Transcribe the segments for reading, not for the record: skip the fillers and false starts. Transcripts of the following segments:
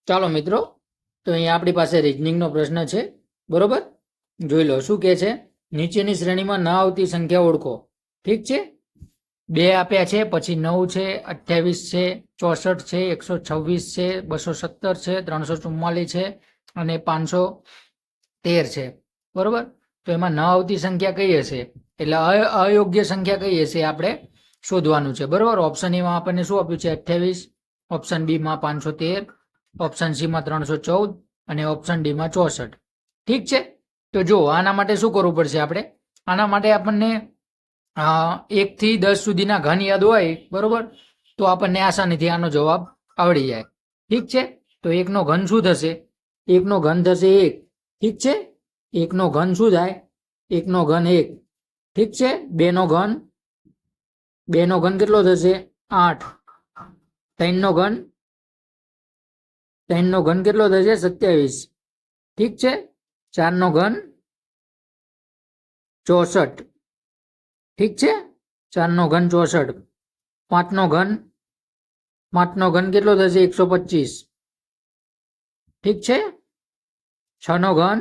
ચાલો મિત્રો, તો અહીંયા આપણી પાસે રીઝનિંગનો પ્રશ્ન છે. બરોબર, જોઈ લો શું કે છે. નીચેની શ્રેણીમાં ન આવતી સંખ્યા ઓળખો. ઠીક છે, 2 આપ્યા છે, પછી 9 છે, 28 છે, 64 છે, 126 છે, 217 છે, 344 છે અને 513 છે. બરોબર, તો એમાં ન આવતી સંખ્યા કઈ હશે, એટલે અયોગ્ય સંખ્યા કઈ હશે આપણે શોધવાનું છે. બરોબર, ઓપ્શન એમાં આપણને શું આપ્યું છે? 28, ઓપ્શન બી માં 513, ઓપ્શન સી માં 314 અને ઓપ્શન ડી માં 64. ઠીક છે, તો જો આના માટે શું કરવું પડશે આપણે? આના માટે આપણને 1 થી 10 સુધીના ઘન યાદ હોય, બરોબર, તો આપણને આસાનીથી આનો જવાબ આવડી જાય. ઠીક છે, તો 1 નો ઘન શું થશે? 1 નો ઘન થશે 1. ઠીક છે, 1 નો ઘન શું થાય? 1 નો ઘન 1. ઠીક છે, 2 નો ઘન, 2 નો ઘન કેટલો થશે? 8. 3 નો ઘન, 3 નો ઘન કેટલો થશે? 27. ઠીક છે, 4 નો ઘન 64. ઠીક છે, 4 નો ઘન 64. 5 નો ઘન, 5 નો ઘન કેટલો થશે? 125. ઠીક છે, 6 નો ઘન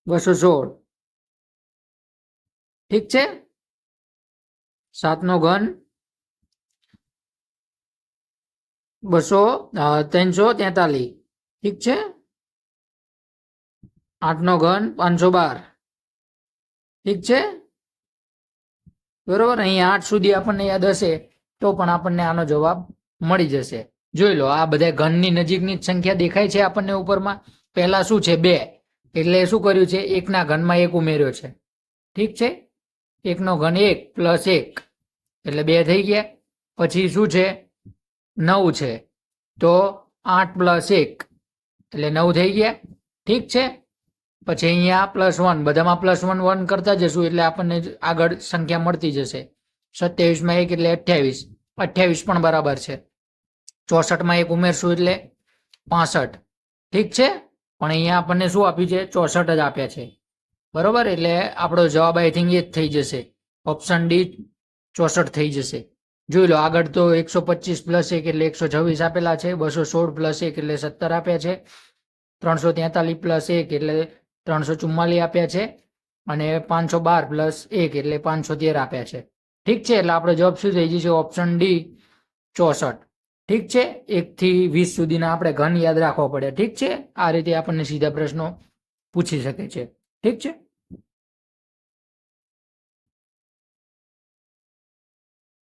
216. ઠીક છે, 7 નો ઘન 343. ઠીક છે, 8 નો ઘન 512. ઠીક છે, બરોબર. અહીંયા 8 સુધી આપણને યાદ હશે તો પણ આપણને આનો જવાબ મળી જશે. જોઈ લો, આ બધા ઘનની નજીકની સંખ્યા દેખાય છે આપણને ઉપરમાં. પહેલા શું છે? 2, એટલે શું કર્યું છે? 1 ના ઘનમાં 1 ઉમેર્યો છે. ઠીક છે, 1 નો ઘન 1 પ્લસ 1 એટલે 2 થઈ ગયા. પછી શું છે? 9 છે, તો 8 પ્લસ 1 એટલે 9 થઈ ગયા. ઠીક છે, પછી અહીંયા +1, બધામાં +1 1 કરતા જશું એટલે આપણને આગળ સંખ્યા મળતી જશે. 27 માં 1 એટલે 28. 28 પણ બરાબર છે. 64 માં 1 ઉમેરશું એટલે 65. ઠીક છે, પણ અહીંયા આપણને શું આપ્યું છે? 64 જ આપ્યા છે. બરોબર, એટલે આપણો જવાબ આઈ થિંક એ જ થઈ જશે. ઓપ્શન ડી 64 થઈ જશે. જોઈ લો, આગળ તો 125 + 1 એટલે 126 આપેલા છે, 216 + 1 એટલે 17 આપ્યા છે, 343 + 1 એટલે 344 આપ્યા છે અને 512 + 1 એટલે 513 આપ્યા છે. ઠીક છે, એટલે આપણો જવાબ શું થઈ જશે? Option D 64. ઠીક છે, 1 થી 20 સુધીના આપણે ઘન યાદ રાખવા પડે. ઠીક છે, આ રીતે આપણને સીધા પ્રશ્નો પૂછી શકે છે. ઠીક છે.